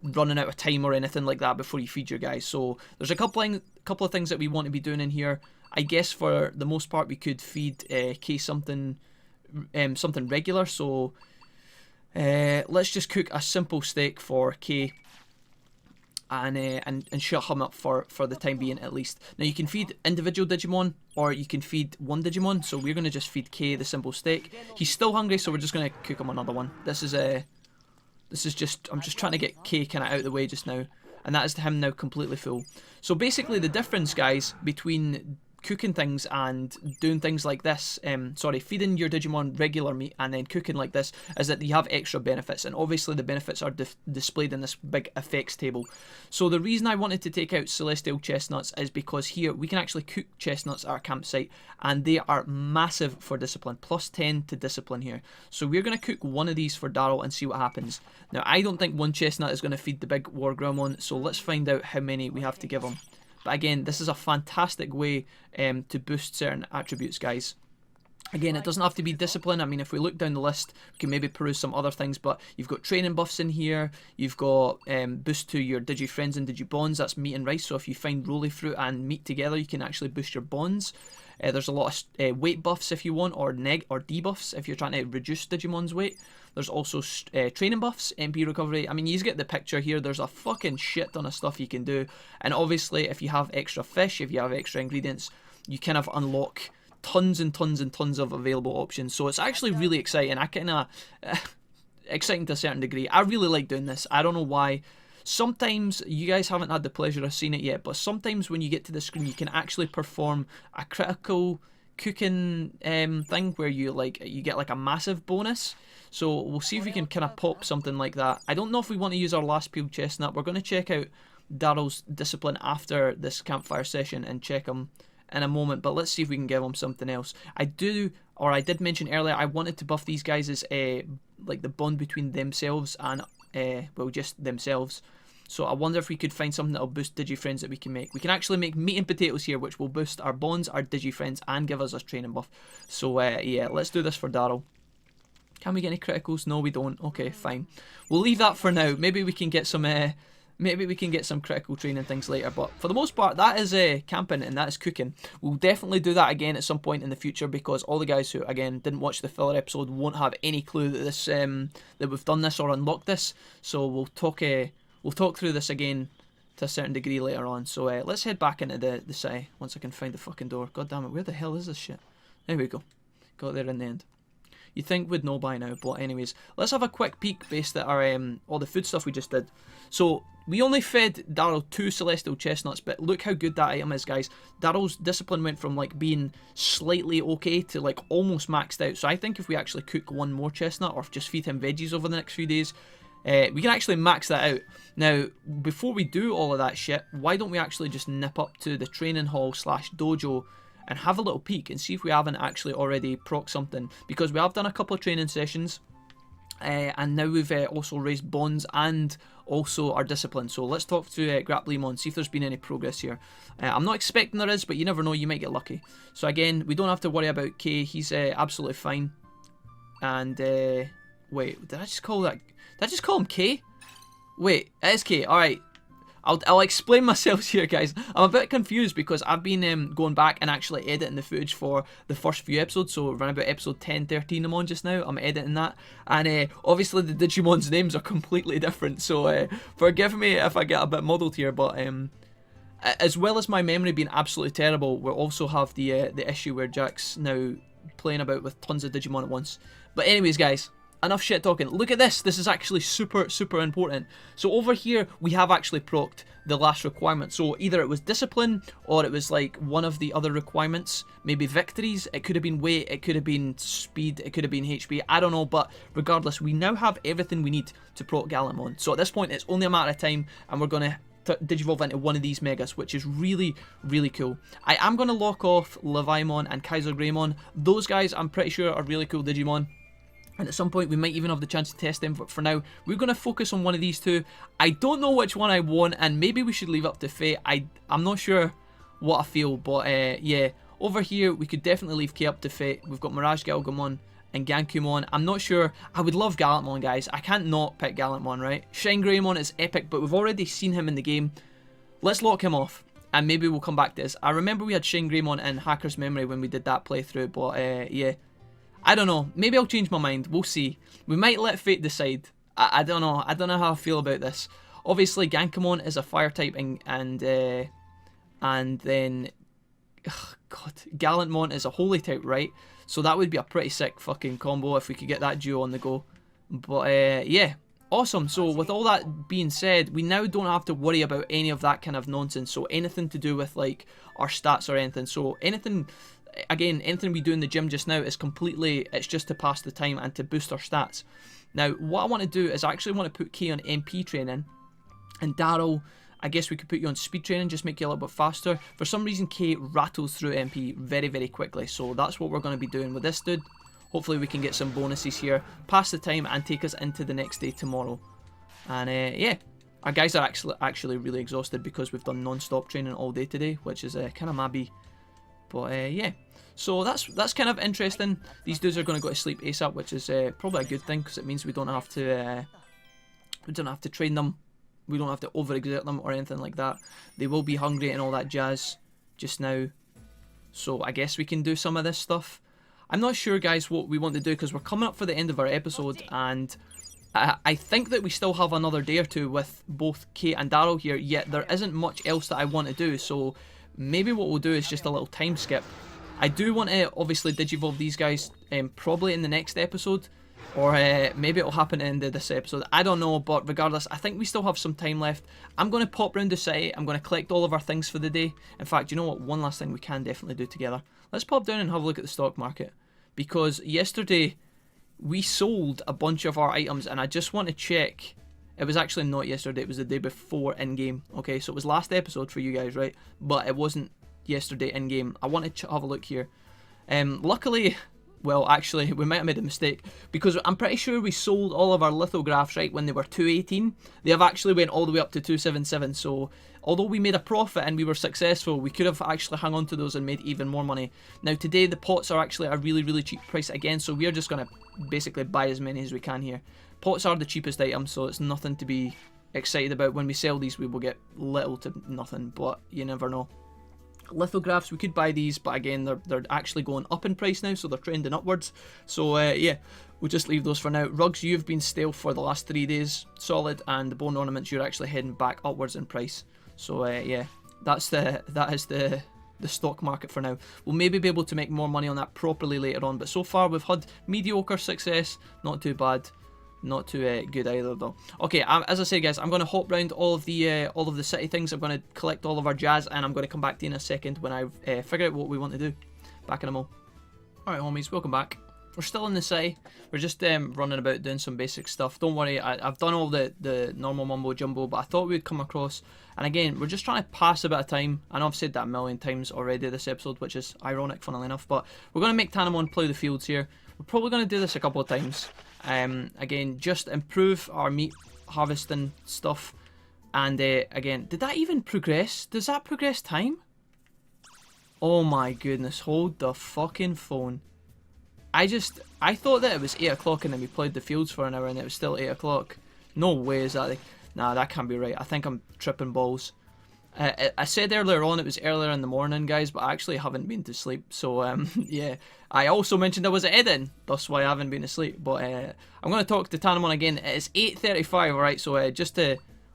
running out of time or anything like that before you feed your guys. So there's a couple of things that we want to be doing in here. I guess for the most part, we could feed Kay something regular. So let's just cook a simple steak for Kay and shut him up for the time being at least. Now you can feed individual Digimon or you can feed one Digimon, so we're going to just feed Kay the simple steak. He's still hungry, so we're just going to cook him another one. I'm just trying to get Kay kind of out of the way just now, and that is him now completely full. So basically the difference, guys, between cooking things and doing things like this, feeding your Digimon regular meat and then cooking like this, is that you have extra benefits, and obviously the benefits are displayed in this big effects table. So the reason I wanted to take out Celestial Chestnuts is because here we can actually cook chestnuts at our campsite, and they are massive for discipline, plus 10 to discipline here. So we're going to cook one of these for Daryl and see what happens. Now I don't think one chestnut is going to feed the big War Gremlin, so let's find out how many we have to give him. But again, this is a fantastic way to boost certain attributes, guys. Again, it doesn't have to be discipline. I mean, if we look down the list, we can maybe peruse some other things, but you've got training buffs in here. You've got boost to your Digi-Friends and Digi-Bonds. That's meat and rice, so if you find Roly Fruit and meat together, you can actually boost your bonds. There's a lot of weight buffs if you want, or debuffs if you're trying to reduce Digimon's weight. There's also training buffs, MP recovery. I mean, you get the picture here. There's a fucking shit ton of stuff you can do. And obviously, if you have extra fish, if you have extra ingredients, you kind of unlock tons and tons and tons of available options. So it's actually really exciting. Exciting to a certain degree. I really like doing this. I don't know why. Sometimes you guys haven't had the pleasure of seeing it yet, but sometimes when you get to the screen, you can actually perform a critical cooking thing where you get like a massive bonus. So we'll see if we can kind of pop something like that. I don't know if we want to use our last peeled chestnut. We're going to check out Daryl's discipline after this campfire session and check him in a moment, but let's see if we can give him something else. I did mention earlier I wanted to buff these guys as like the bond between themselves and just themselves. So I wonder if we could find something that'll boost Digi-Friends that we can make. We can actually make meat and potatoes here, which will boost our bonds, our Digi-Friends, and give us a training buff. So yeah, let's do this for Daryl. Can we get any criticals? No, we don't. Okay, fine. We'll leave that for now. Maybe we can get some critical training things later. But for the most part, that is camping and that is cooking. We'll definitely do that again at some point in the future, because all the guys who again didn't watch the filler episode won't have any clue that this that we've done this or unlocked this. So we'll talk through this again to a certain degree later on. So let's head back into the city once I can find the fucking door. God damn it, where the hell is this shit? There we go. Got there in the end. You'd think we'd know by now, but anyways, let's have a quick peek based at our all the food stuff we just did. So we only fed Daryl 2 Celestial Chestnuts, but look how good that item is, guys. Daryl's discipline went from like being slightly okay to like almost maxed out. So I think if we actually cook one more chestnut or just feed him veggies over the next few days, we can actually max that out. Now, before we do all of that shit, why don't we actually just nip up to the training hall / dojo and have a little peek and see if we haven't actually already proc something, because we have done a couple of training sessions and now we've also raised bonds and also our discipline. So let's talk to Grapplemon, see if there's been any progress here. I'm not expecting there is, but you never know, you might get lucky. So again, we don't have to worry about Kay, he's absolutely fine. And wait, did I just call him Kay? Wait, it is Kay, alright. I'll explain myself here, guys. I'm a bit confused because I've been going back and actually editing the footage for the first few episodes. So around about episode 10, 13 I'm on just now. I'm editing that. And obviously the Digimon's names are completely different. So forgive me if I get a bit muddled here. But as well as my memory being absolutely terrible, we'll also have the issue where Jack's now playing about with tons of Digimon at once. But anyways, guys, enough shit talking. Look at this. This is actually super important. So over here, we have actually procced the last requirement. So either it was discipline or it was like one of the other requirements. Maybe victories. It could have been weight. It could have been speed. It could have been HP. I don't know. But regardless, we now have everything we need to proc Gallantmon. So at this point, it's only a matter of time and we're going to Digivolve into one of these megas, which is really cool. I am going to lock off Leviamon and Kaiser Greymon. Those guys, I'm pretty sure, are really cool Digimon. And at some point, we might even have the chance to test them. But for now, we're going to focus on one of these two. I don't know which one I want, and maybe we should leave up to fate. I'm not sure what I feel, but yeah. Over here, we could definitely leave K up to fate. We've got Mirage Galgamon and Gankumon. I'm not sure. I would love Gallantmon, guys. I can't not pick Gallantmon, right? Shine Greymon is epic, but we've already seen him in the game. Let's lock him off, and maybe we'll come back to this. I remember we had Shine Greymon in Hacker's Memory when we did that playthrough, but yeah. I don't know. Maybe I'll change my mind. We'll see. We might let fate decide. I don't know. I don't know how I feel about this. Obviously, Gankumon is a fire type, and then... Ugh, God, Gallantmon is a holy type, right? So that would be a pretty sick fucking combo if we could get that duo on the go. But yeah, awesome. So with all that being said, we now don't have to worry about any of that kind of nonsense. So anything to do with like our stats or anything. So anything, again, anything we do in the gym just now is completely, it's just to pass the time and to boost our stats. Now, what I want to do is I actually want to put K on MP training, and Daryl, I guess we could put you on speed training, just make you a little bit faster. For some reason, K rattles through MP very quickly, so that's what we're going to be doing with this dude. Hopefully we can get some bonuses here, pass the time, and take us into the next day tomorrow. And yeah, our guys are actually really exhausted because we've done non-stop training all day today, which is kind of mabby. But yeah, so that's kind of interesting. These dudes are going to go to sleep ASAP, which is probably a good thing because it means we don't have to train them. We don't have to overexert them or anything like that. They will be hungry and all that jazz just now. So I guess we can do some of this stuff. I'm not sure, guys, what we want to do because we're coming up for the end of our episode. And I think that we still have another day or two with both Kate and Daryl here. Yet there isn't much else that I want to do. So maybe what we'll do is just a little time skip. I do want to obviously Digivolve these guys probably in the next episode. Or maybe it'll happen at the end of this episode. I don't know, but regardless, I think we still have some time left. I'm going to pop round the site. I'm going to collect all of our things for the day. In fact, you know what? One last thing we can definitely do together. Let's pop down and have a look at the stock market. Because yesterday, we sold a bunch of our items, and I just want to check. It was actually not yesterday. It was the day before in-game. Okay, so it was last episode for you guys, right? But it wasn't yesterday in-game. I want to have a look here. Luckily... Well, actually, we might have made a mistake because I'm pretty sure we sold all of our lithographs, right, when they were 218. They have actually went all the way up to 277. So, although we made a profit and we were successful, we could have actually hung on to those and made even more money. Now, today, the pots are actually a really cheap price again. So, we are just going to basically buy as many as we can here. Pots are the cheapest item, so it's nothing to be excited about. When we sell these, we will get little to nothing, but you never know. Lithographs, we could buy these, but again they're actually going up in price now, so they're trending upwards. So yeah, we'll just leave those for now. Rugs, you've been stale for the last 3 days, solid, and the bone ornaments, you're actually heading back upwards in price. So yeah, that is the stock market for now. We'll maybe be able to make more money on that properly later on, but so far we've had mediocre success, not too bad. Not too good either though. Okay, as I say, guys, I'm going to hop around all of the city things. I'm going to collect all of our jazz, and I'm going to come back to you in a second when I've figured out what we want to do. Back in a mo. Alright, homies, welcome back. We're still in the city. We're just running about doing some basic stuff. Don't worry, I've done all the normal mumbo jumbo, but I thought we'd come across. And again, we're just trying to pass a bit of time. I know I've said that a million times already this episode, which is ironic, funnily enough. But we're going to make Taomon plough the fields here. We're probably going to do this a couple of times. Again, just improve our meat harvesting stuff. And again, did that even progress? Does that progress time? Oh my goodness, hold the fucking phone. I thought that it was 8 o'clock and then we played the fields for an hour and it was still 8 o'clock. No way is that. Nah, that can't be right. I think I'm tripping balls. I said earlier on it was earlier in the morning, guys, but I actually haven't been to sleep. So, yeah. I also mentioned I was editing, thus why I haven't been asleep. But I'm going to talk to Taomon again. It's 8:35, alright? So,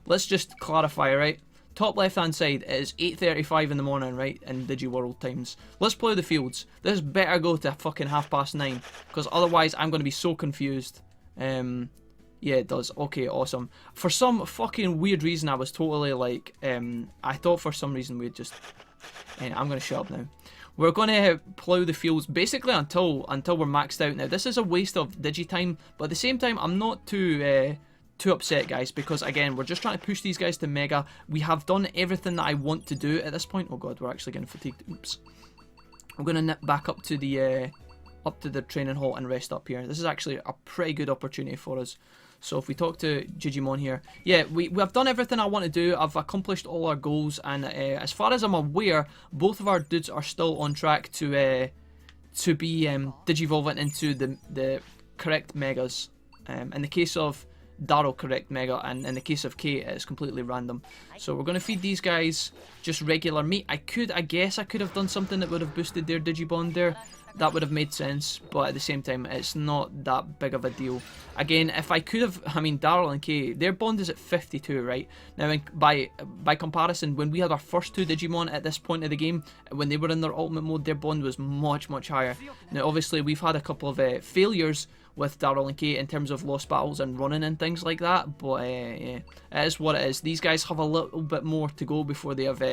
let's just clarify, right? Top left-hand side, it is 8:35 in the morning, right? In Digiworld times. Let's plough the fields. This better go to fucking 9:30, because otherwise I'm going to be so confused. Yeah, it does. Okay, awesome. For some fucking weird reason, I was totally like, I thought for some reason we'd just... I'm going to shut up now. We're going to plough the fields basically until we're maxed out. Now, this is a waste of Digitime, but at the same time, I'm not too upset, guys, because, again, we're just trying to push these guys to Mega. We have done everything that I want to do at this point. Oh, God, we're actually getting fatigued. Oops. I'm going to nip back up to the training hall and rest up here. This is actually a pretty good opportunity for us. So if we talk to Jijimon here, yeah, we have done everything I want to do. I've accomplished all our goals, and as far as I'm aware, both of our dudes are still on track to be digivolving into the correct megas. In the case of Darryl, correct mega, and in the case of Kate, it's completely random. So we're going to feed these guys just regular meat. I guess I could have done something that would have boosted their Digibond there. That would have made sense, but at the same time, it's not that big of a deal. Again, if I could have, I mean, Darryl and Kay, their bond is at 52, right? Now, by comparison, when we had our first two Digimon at this point of the game, when they were in their ultimate mode, their bond was much, much higher. Now, obviously, we've had a couple of failures with Darryl and Kay in terms of lost battles and running and things like that, but yeah, it is what it is. These guys have a little bit more to go before they have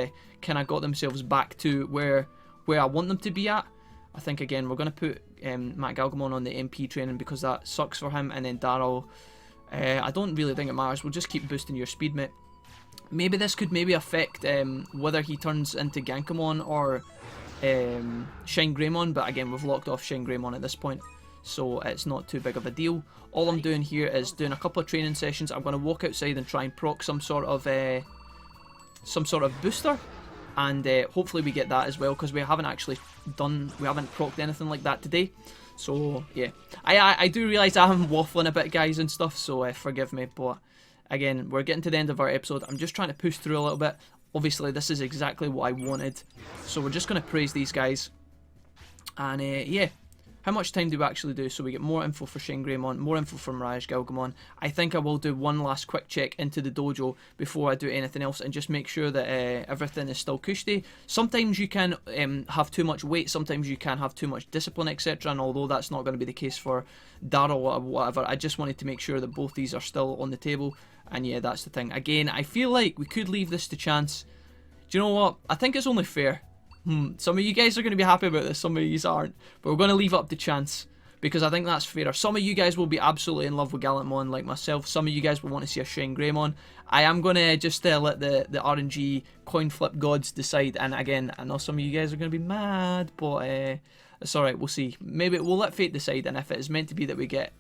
kind of got themselves back to where I want them to be at. I think, again, we're going to put Matt Galgamon on the MP training because that sucks for him. And then Darryl, I don't really think it matters. We'll just keep boosting your speed, mate. Maybe this could affect whether he turns into Gankamon or Shine Greymon. But again, we've locked off Shine Greymon at this point, so it's not too big of a deal. All I'm doing here is doing a couple of training sessions. I'm going to walk outside and try and proc some sort of booster. And hopefully we get that as well, because we haven't procced anything like that today. So yeah, I do realise I'm waffling a bit, guys, and stuff, so forgive me. But again, we're getting to the end of our episode. I'm just trying to push through a little bit. Obviously, this is exactly what I wanted, so we're just going to praise these guys. And yeah. How much time do we actually do? So we get more info for Shane Greymon, more info from Raj Galgamon. I think I will do one last quick check into the dojo before I do anything else and just make sure that everything is still cushy. Sometimes you can have too much weight, sometimes you can have too much discipline, etc. And although that's not going to be the case for Darryl or whatever, I just wanted to make sure that both these are still on the table. And yeah, that's the thing. Again, I feel like we could leave this to chance. Do you know what? I think it's only fair. Some of you guys are going to be happy about this, some of you aren't. But we're going to leave it up to chance, because I think that's fairer. Some of you guys will be absolutely in love with Gallantmon like myself. Some of you guys will want to see a Shine Greymon. I am going to just let the RNG coin flip gods decide. And again, I know some of you guys are going to be mad, but it's alright, we'll see. Maybe we'll let fate decide, and if it is meant to be that we get...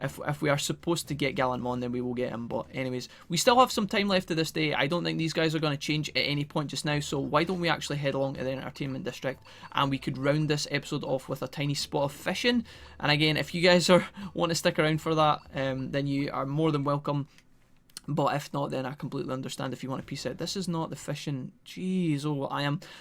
If we are supposed to get Gallantmon, then we will get him. But anyways, we still have some time left to this day. I don't think these guys are going to change at any point just now. So why don't we actually head along to the entertainment district, and we could round this episode off with a tiny spot of fishing. And again, if you guys want to stick around for that, then you are more than welcome. But if not, then I completely understand if you want to peace out. This is not the fishing. Jeez,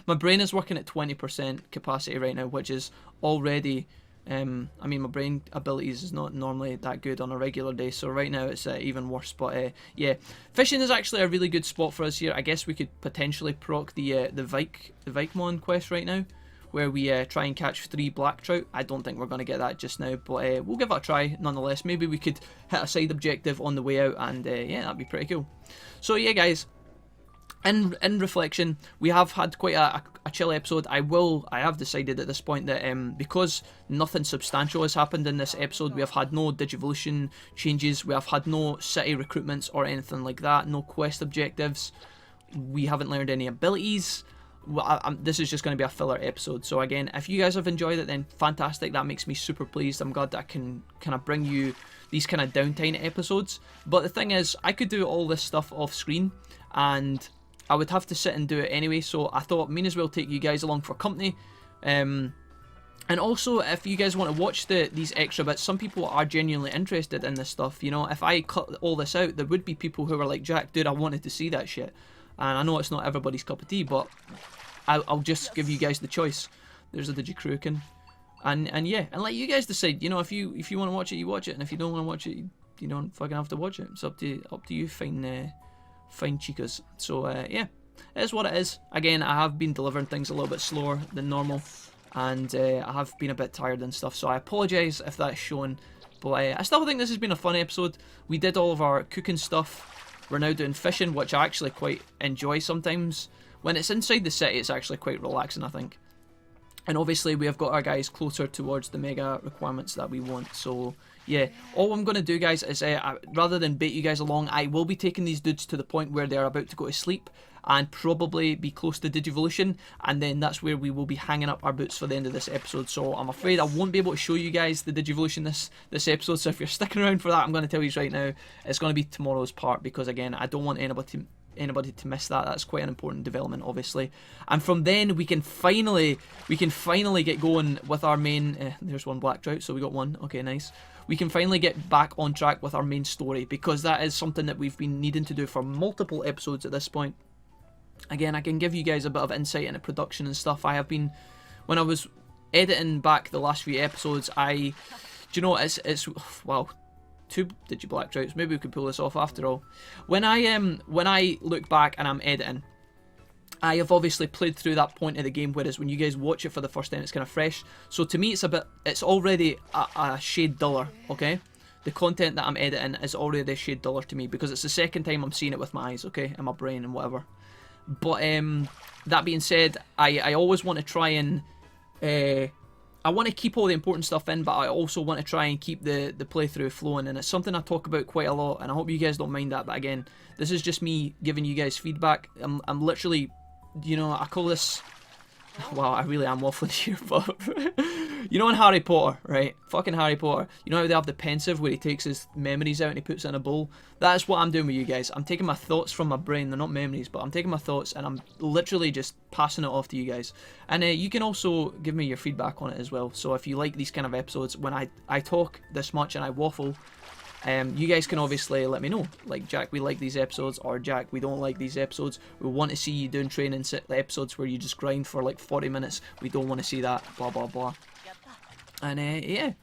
my brain is working at 20% capacity right now, which is already... I mean, my brain abilities is not normally that good on a regular day, so right now it's even worse. But yeah, fishing is actually a really good spot for us here. I guess we could potentially proc the Vikemon quest right now, where we try and catch 3 black trout. I don't think we're going to get that just now, but we'll give it a try nonetheless. Maybe we could hit a side objective on the way out, and yeah, that'd be pretty cool. So yeah, guys. In reflection, we have had quite a chill episode. I have decided at this point that because nothing substantial has happened in this episode, we have had no Digivolution changes, we have had no city recruitments or anything like that, no quest objectives, we haven't learned any abilities. This is just going to be a filler episode. So again, if you guys have enjoyed it, then fantastic. That makes me super pleased. I'm glad that I can kind of bring you these kind of downtime episodes. But the thing is, I could do all this stuff off screen, and I would have to sit and do it anyway, so I thought, mean as well take you guys along for company. And also, if you guys want to watch these extra bits, some people are genuinely interested in this stuff. You know, if I cut all this out, there would be people who are like, Jack, dude, I wanted to see that shit. And I know it's not everybody's cup of tea, but I'll just give you guys the choice. There's a Digicrukin. And yeah, and let you guys decide. You know, if you want to watch it, you watch it. And if you don't want to watch it, you don't fucking have to watch it. It's up to you, fine chicas. So yeah, it is what it is. Again, I have been delivering things a little bit slower than normal. And I have been a bit tired and stuff, so I apologise if that's shown. But I still think this has been a fun episode. We did all of our cooking stuff. We're now doing fishing, which I actually quite enjoy sometimes. When it's inside the city, it's actually quite relaxing, I think. And obviously, we have got our guys closer towards the mega requirements that we want. So yeah, all I'm going to do, guys, is rather than bait you guys along, I will be taking these dudes to the point where they're about to go to sleep. And probably be close to Digivolution, and then that's where we will be hanging up our boots for the end of this episode. So I'm afraid I won't be able to show you guys the Digivolution this episode, so if you're sticking around for that, I'm going to tell you right now, it's going to be tomorrow's part, because again, I don't want anybody to miss that. That's quite an important development, obviously. And from then we can finally get going with our main there's one black trout, so we got one. Okay, nice. We can finally get back on track with our main story, because that is something that we've been needing to do for multiple episodes at this point. Again, I can give you guys a bit of insight into production and stuff. I have been, when I was editing back the last few episodes, do you know, it's wow, 2 Digiblack Trouts. Maybe we could pull this off after all. When I look back and I'm editing, I have obviously played through that point of the game, whereas when you guys watch it for the first time, it's kind of fresh. So to me, it's already a shade duller, okay? The content that I'm editing is already a shade duller to me, because it's the second time I'm seeing it with my eyes, okay? And my brain and whatever. But that being said, I always want to try and I want to keep all the important stuff in, but I also want to try and keep the playthrough flowing, and it's something I talk about quite a lot, and I hope you guys don't mind that. But again, this is just me giving you guys feedback. I'm literally, you know, I call this, wow, I really am waffling here, but you know in Harry Potter, right? Fucking Harry Potter. You know how they have the pensieve where he takes his memories out and he puts it in a bowl? That's what I'm doing with you guys. I'm taking my thoughts from my brain. They're not memories, but I'm taking my thoughts and I'm literally just passing it off to you guys. And you can also give me your feedback on it as well. So if you like these kind of episodes, when I talk this much and I waffle, you guys can obviously let me know, like, Jack, we like these episodes, or Jack, we don't like these episodes. We want to see you doing training episodes where you just grind for like 40 minutes. We don't want to see that, blah blah blah. And yeah,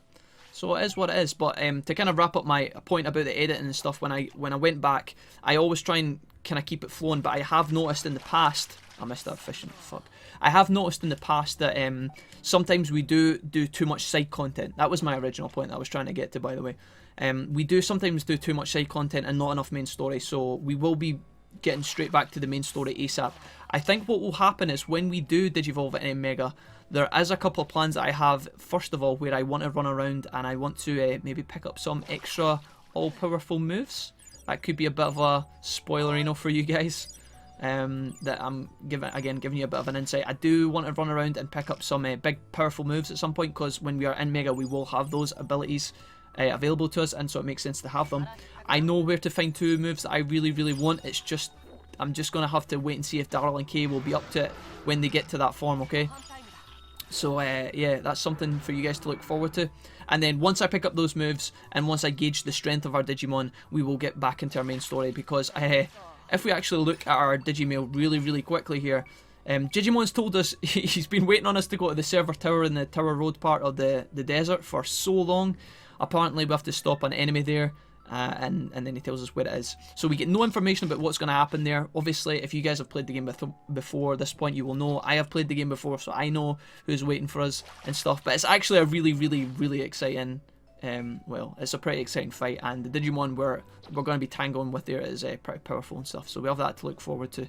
so it is what it is. But to kind of wrap up my point about the editing and stuff, when I went back, I always try and kind of keep it flowing. But I have noticed in the past, I missed that fishing, fuck. I have noticed in the past that sometimes we do too much side content. That was my original point that I was trying to get to, by the way. We do sometimes do too much side content and not enough main story, so we will be getting straight back to the main story ASAP. I think what will happen is when we do Digivolve in Mega, there is a couple of plans that I have. First of all, where I want to run around and I want to maybe pick up some extra all-powerful moves. That could be a bit of a spoiler, you know, for you guys. That I'm giving you a bit of an insight. I do want to run around and pick up some big powerful moves at some point, because when we are in Mega we will have those abilities available to us, and so it makes sense to have them. I know where to find 2 moves that I really want. It's just, I'm just going to have to wait and see if Daryl and Kay will be up to it when they get to that form, okay? So yeah, that's something for you guys to look forward to. And then once I pick up those moves, and once I gauge the strength of our Digimon, we will get back into our main story, because if we actually look at our Digimail really quickly here, Jijimon's told us he's been waiting on us to go to the server tower in the Tower Road part of the desert for so long. Apparently we have to stop an enemy there, and then he tells us where it is. So we get no information about what's going to happen there. Obviously, if you guys have played the game before this point, you will know. I have played the game before, so I know who's waiting for us and stuff. But it's actually a really exciting, well, it's a pretty exciting fight, and the Digimon we're going to be tangling with there is pretty powerful and stuff. So we have that to look forward to.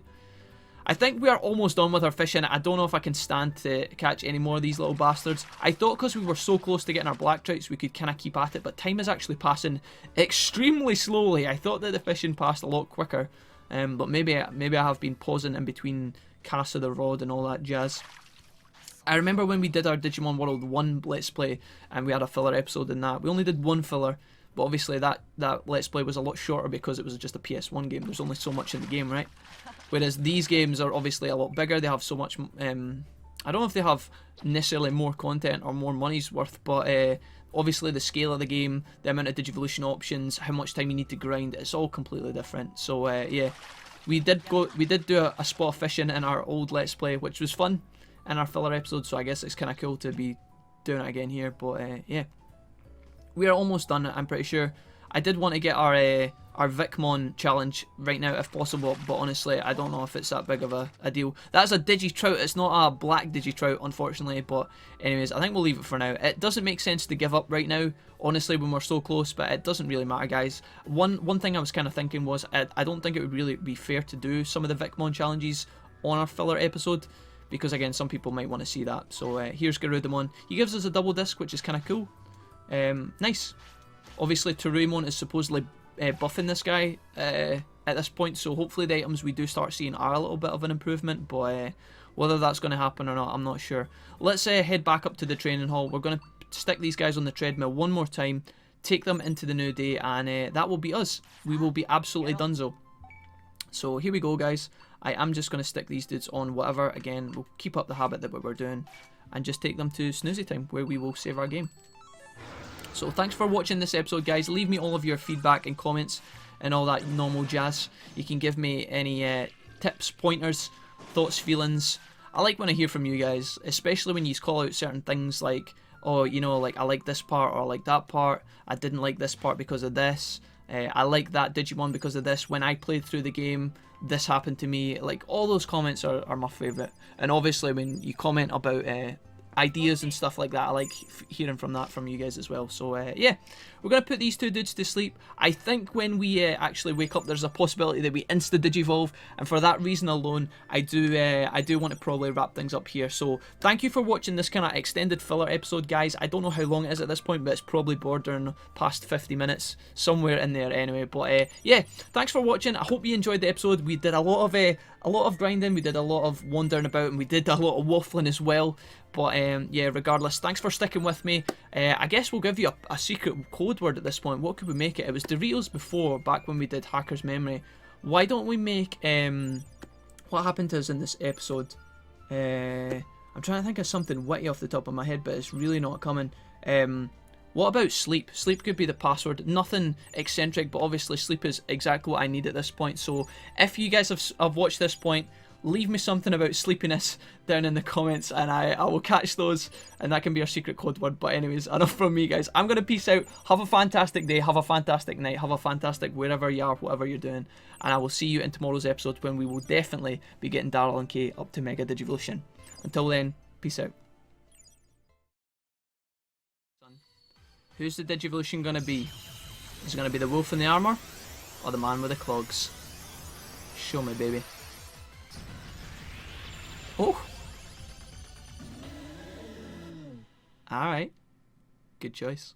I think we are almost done with our fishing. I don't know if I can stand to catch any more of these little bastards. I thought because we were so close to getting our black trouts we could kind of keep at it, but time is actually passing extremely slowly. I thought that the fishing passed a lot quicker, but maybe I have been pausing in between casts of the rod and all that jazz. I remember when we did our Digimon World 1 Let's Play, and we had a filler episode in that. We only did one filler, but obviously that Let's Play was a lot shorter because it was just a PS1 game. There's only so much in the game, right? Whereas these games are obviously a lot bigger. They have so much, I don't know if they have necessarily more content or more money's worth, but obviously the scale of the game, the amount of Digivolution options, how much time you need to grind, it's all completely different. So yeah, we did do a spot of fishing in our old Let's Play, which was fun in our filler episode, so I guess it's kind of cool to be doing it again here. But yeah, we are almost done, I'm pretty sure. I did want to get our Vikmon challenge right now if possible, but honestly I don't know if it's that big of a deal. That's a Digitrout, it's not a black Digitrout unfortunately, but anyways, I think we'll leave it for now. It doesn't make sense to give up right now, honestly, when we're so close, but it doesn't really matter, guys. One thing I was kind of thinking was, I don't think it would really be fair to do some of the Vikmon challenges on our filler episode, because again, some people might want to see that. So here's Garudamon. He gives us a double disc, which is kind of cool. Nice. Obviously Taomon is supposedly buffing this guy at this point, so hopefully the items we do start seeing are a little bit of an improvement, but whether that's going to happen or not, I'm not sure. Let's head back up to the training hall. We're going to stick these guys on the treadmill one more time, take them into the new day, and that will be us. We will be absolutely donezo. So here we go, guys. I am just going to stick these dudes on whatever. Again, we'll keep up the habit that we're doing and just take them to snoozy time, where we will save our game. So thanks for watching this episode, guys. Leave me all of your feedback and comments and all that normal jazz. You can give me any tips, pointers, thoughts, feelings. I like when I hear from you guys, especially when you call out certain things like, oh, you know, like I like this part or I like that part. I didn't like this part because of this. I like that Digimon because of this. When I played through the game, this happened to me. Like, all those comments are my favourite. And obviously when you comment about ideas and stuff like that, I like hearing from you guys as well. So yeah, we're gonna put these two dudes to sleep. I think when we actually wake up, there's a possibility that we insta digivolve, and for that reason alone, I do want to probably wrap things up here. So thank you for watching this kind of extended filler episode, guys. I don't know how long it is at this point, but it's probably bordering past 50 minutes, somewhere in there anyway. But yeah, thanks for watching. I hope you enjoyed the episode. We did a lot of grinding, we did a lot of wandering about, and we did a lot of waffling as well. But yeah, regardless, thanks for sticking with me. I guess we'll give you a secret code word at this point. What could we make it? It was Doritos before, back when we did Hacker's Memory. Why don't we make, what happened to us in this episode? I'm trying to think of something witty off the top of my head, but it's really not coming. What about sleep? Sleep could be the password. Nothing eccentric, but obviously sleep is exactly what I need at this point. So if you guys have watched this point, leave me something about sleepiness down in the comments, and I will catch those, and that can be our secret code word. But anyways, enough from me, guys. I'm going to peace out. Have a fantastic day. Have a fantastic night. Have a fantastic wherever you are, whatever you're doing. And I will see you in tomorrow's episode, when we will definitely be getting Daryl and Kay up to Mega Digivolution. Until then, peace out. Who's the Digivolution going to be? Is it going to be the wolf in the armor, or the man with the clogs? Show me, baby. Oh! Alright. Good choice.